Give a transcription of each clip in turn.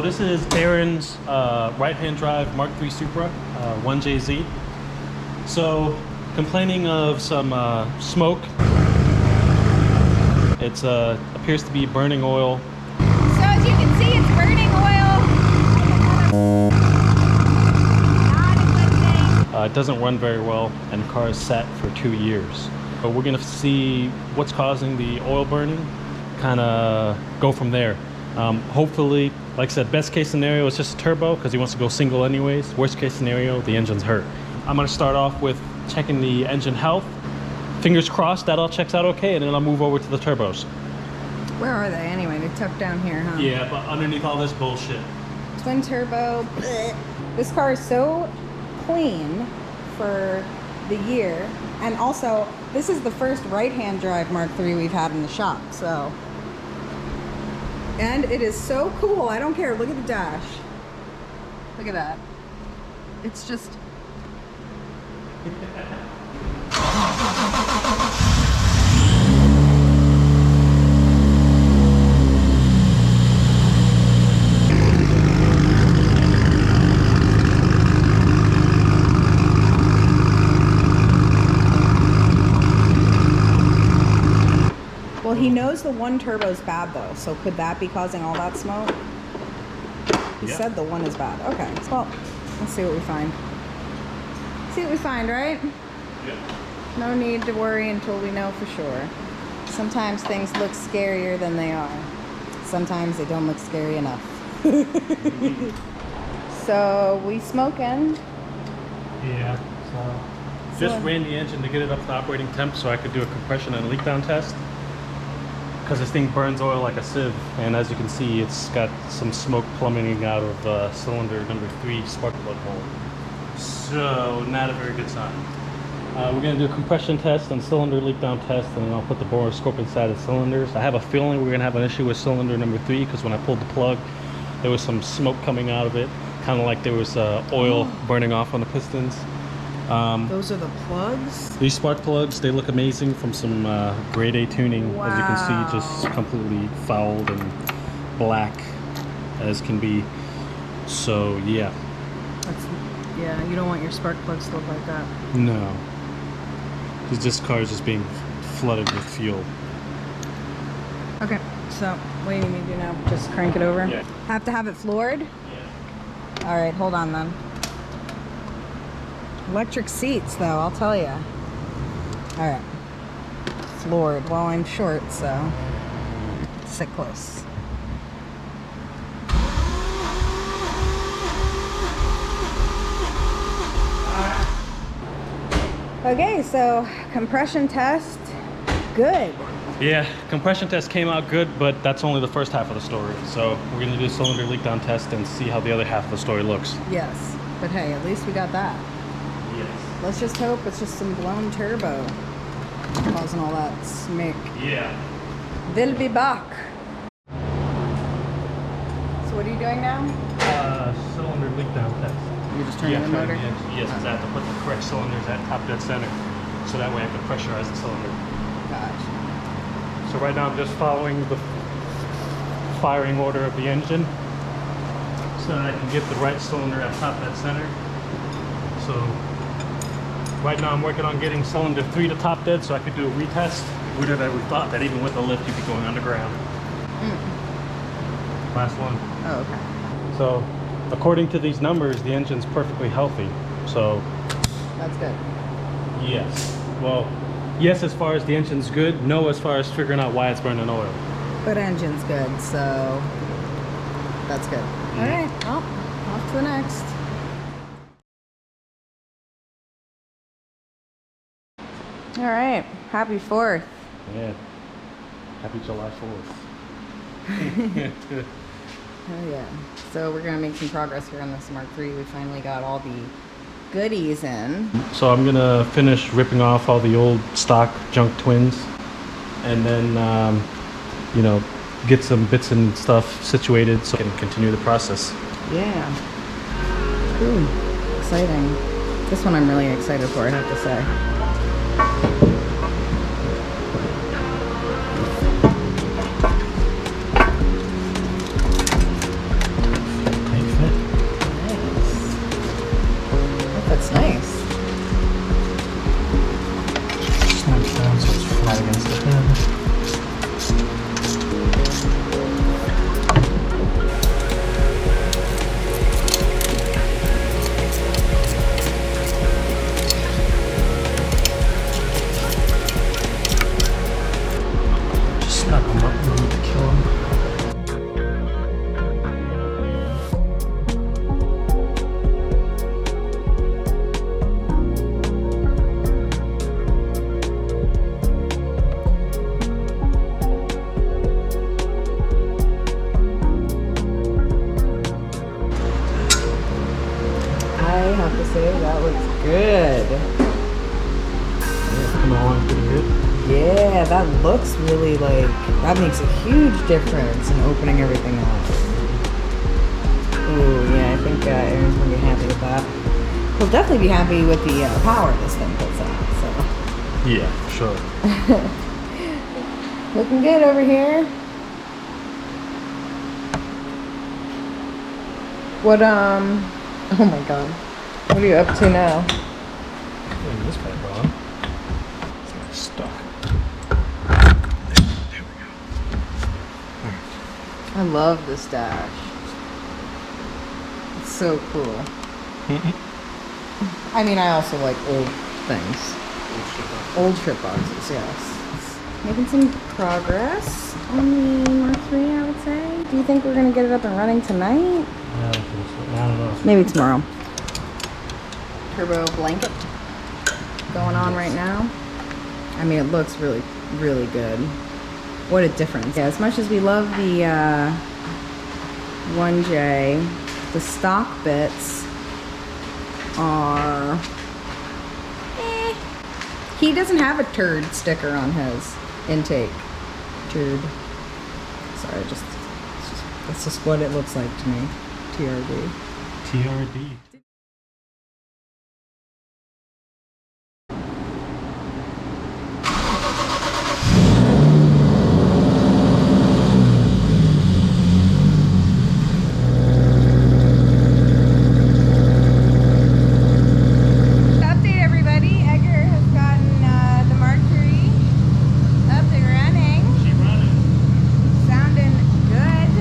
So this is Aaron's right-hand drive Mark III Supra, 1JZ. So complaining of some smoke. It appears to be burning oil. So as you can see, it's burning oil. Not a good thing. It doesn't run very well, and the car is sat for 2 years. But we're gonna see what's causing the oil burning, kind of go from there. Hopefully, like I said, best case scenario is just a turbo because he wants to go single anyways. Worst case scenario, the engine's hurt. I'm gonna start off with checking the engine health. Fingers crossed that all checks out okay, and then I'll move over to the turbos. Where are they anyway? They're tucked down here, huh? Yeah, but underneath all this bullshit. Twin turbo. Bleh. This car is so clean for the year. And also, this is the first right-hand drive Mark III we've had in the shop, so. And it is so cool. I don't care. Look at the dash. Look at that. It's just... Well, he knows the one turbo's bad though, so could that be causing all that smoke? He said the one is bad. Okay, well, let's see what we find. See what we find, right? Yep. No need to worry until we know for sure. Sometimes things look scarier than they are. Sometimes they don't look scary enough. So, we smoking. Yeah, so just ran the engine to get it up to operating temp so I could do a compression and leak down test. Because this thing burns oil like a sieve, and as you can see, it's got some smoke plummeting out of cylinder number 3 spark plug hole. So, not a very good sign. We're going to do a compression test and cylinder leak down test, and then I'll put the borescope inside the cylinders. I have a feeling we're going to have an issue with cylinder number 3 because when I pulled the plug, there was some smoke coming out of it, kind of like there was oil burning off on the pistons. Those are the plugs? These spark plugs, they look amazing from some grade A tuning. Wow. As you can see, just completely fouled and black as can be. So, yeah. Yeah, you don't want your spark plugs to look like that. No. This car is just being flooded with fuel. Okay, so what do you need me to do now? Just crank it over? Yeah. Have to have it floored? Yeah. All right, hold on then. Electric seats though, I'll tell you. All right, floored. Well, I'm short, so sit close. Okay, so compression test, good. Yeah, compression test came out good, but that's only the first half of the story. So we're gonna do a cylinder leak down test and see how the other half of the story looks. Yes, but hey, at least we got that. Yes. Let's just hope it's just some blown turbo causing all that smoke. Yeah. They'll be back. So what are you doing now? Cylinder leak down test. You're just turning the motor? Yes, because I have to put the correct cylinders at top dead center, so that way I can pressurize the cylinder. Gotcha. So right now I'm just following the firing order of the engine, so that I can get the right cylinder at top dead center. So right now I'm working on getting cylinder 3 to top dead, so I could do a retest. We thought that even with the lift you'd be going underground. Last one. Oh, okay. So, according to these numbers, the engine's perfectly healthy. So, That's good. yes. Well, yes as far as the engine's good, no as far as figuring out why it's burning oil. But engine's good, so that's good. All right, well, off to the next. All right, happy 4th. Yeah. Happy July 4th. Oh yeah. So we're gonna make some progress here on this Mark III. We finally got all the goodies in. So I'm gonna finish ripping off all the old stock junk twins, and then you know, get some bits and stuff situated so I can continue the process. Yeah. Cool. Exciting. This one I'm really excited for, I have to say. Tap him up, we need to kill him. I have to say that looks good. Yeah, coming along pretty good. Yeah, that looks really like, that makes a huge difference in opening everything up. Ooh, yeah, I think Aaron's gonna be happy with that. He'll definitely be happy with the power this thing puts out, so. Yeah, for sure. Looking good over here. What, oh my god. What are you up to now? Look at this bad boy. It's like stuck. There we go. I love this dash. It's so cool. I mean, I also like old things. Old strip boxes, yes. Making some progress on the Mark III, I would say. Do you think we're gonna get it up and running tonight? Yeah, I think so. I don't know. Maybe tomorrow. Turbo blanket going on right now. I mean, it looks really, really good. What a difference. Yeah, as much as we love the 1J, the stock bits are... He doesn't have a turd sticker on his intake. Turd. Sorry, that's just what it looks like to me. TRD. TRD. Update everybody, Edgar has gotten the Mark III up and running. Keep running. Sounding good.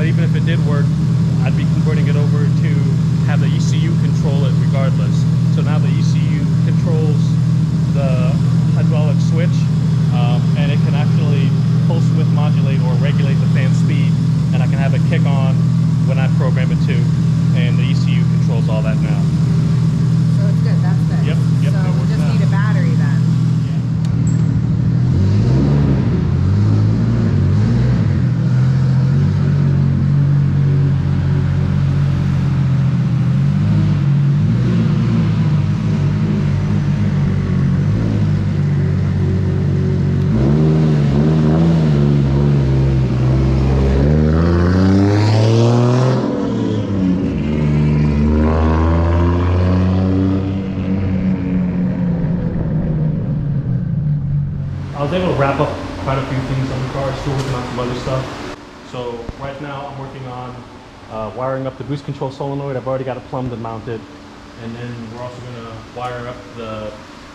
but even if it did work, I'd be converting it over to have the ECU control it regardless. So now the ECU controls the hydraulic switch, and it can actually pulse width modulate or regulate the fan speed, and I can have it kick on when I program it to, and the ECU controls all that now. So it's good, that's good. Yep, So we just need a battery then. I was able to wrap up quite a few things on the car, still working on some other stuff. So right now I'm working on wiring up the boost control solenoid. I've already got it plumbed and mounted. And then we're also going to wire up the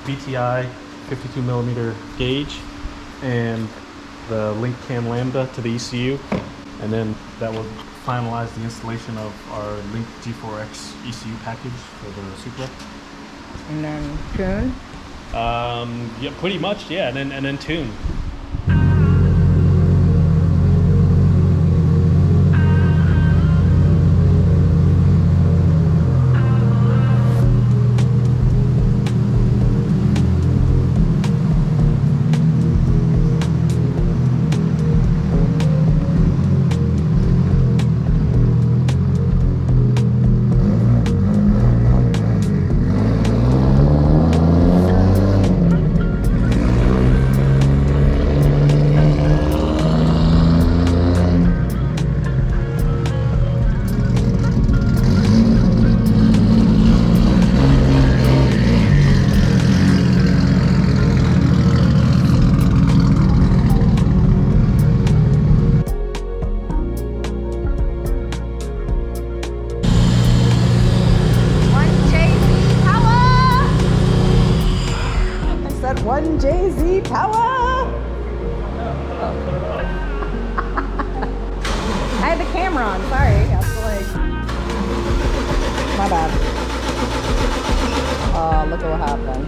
BTI 52mm gauge and the Link cam lambda to the ECU. And then that will finalize the installation of our Link G4x ECU package for the Supra. And then tune? Yeah, pretty much, yeah, and then tune. One JZ power! I had the camera on, sorry. I was like, my bad. Oh, look at what happened.